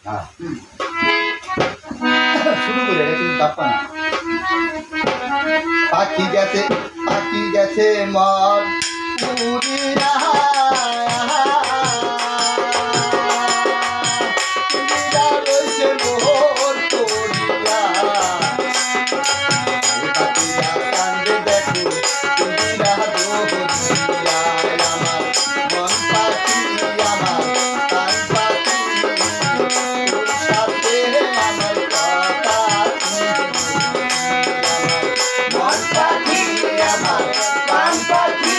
হ্যাঁ শুরু করে তুমি চাপা না। পাখি গেছে মন উড়িয়া উড়িয়া রয়েছে মোহর করিয়া পাখিরা কান্দে দেখো উড়িয়া দোহরিয়া আমার মন পাখি আমার কান পাখি তোর সাথে আমার কথা মন পাখি আমার কান পাখি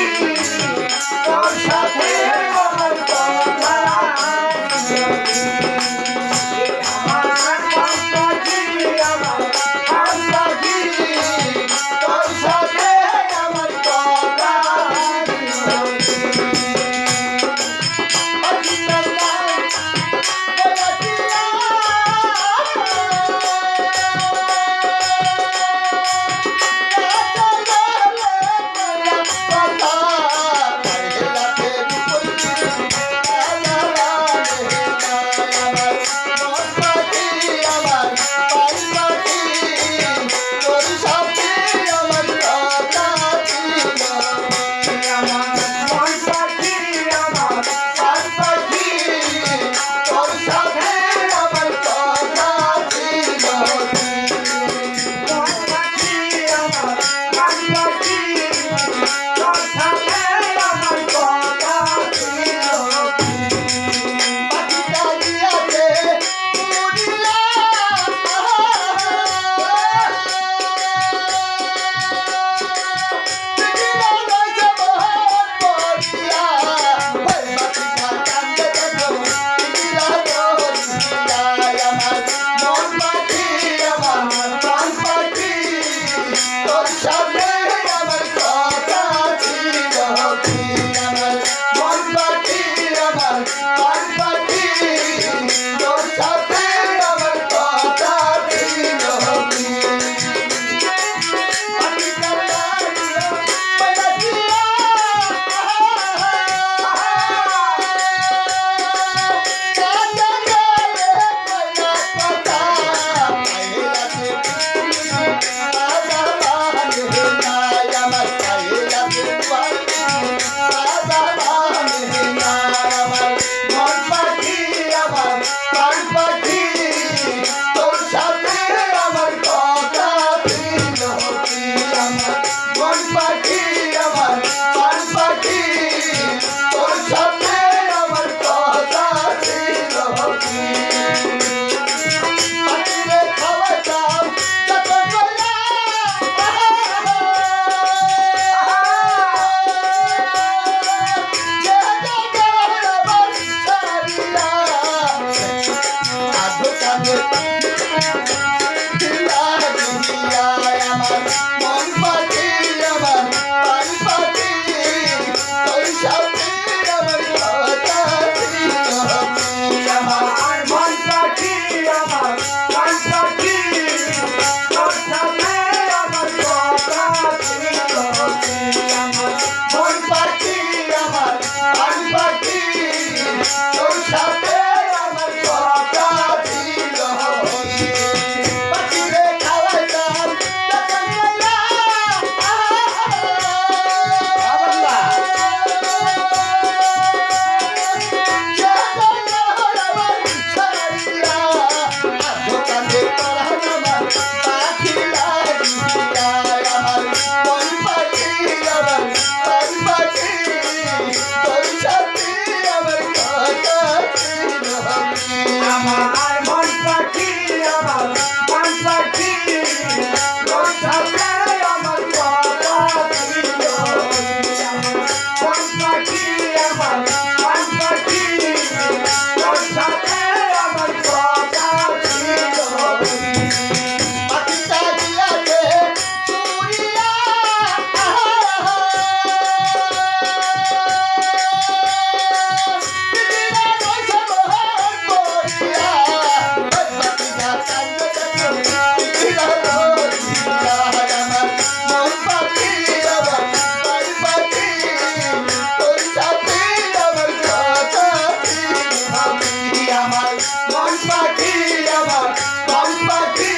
পাখি আমার প্রাণ পাখি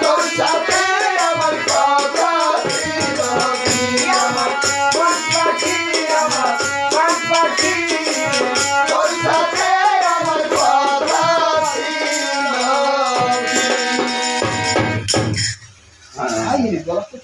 তোর সাথে আমার কথা ছিল কি আমার প্রাণ পাখি আমার প্রাণ পাখি তোর সাথে আমার কথা ছিল কি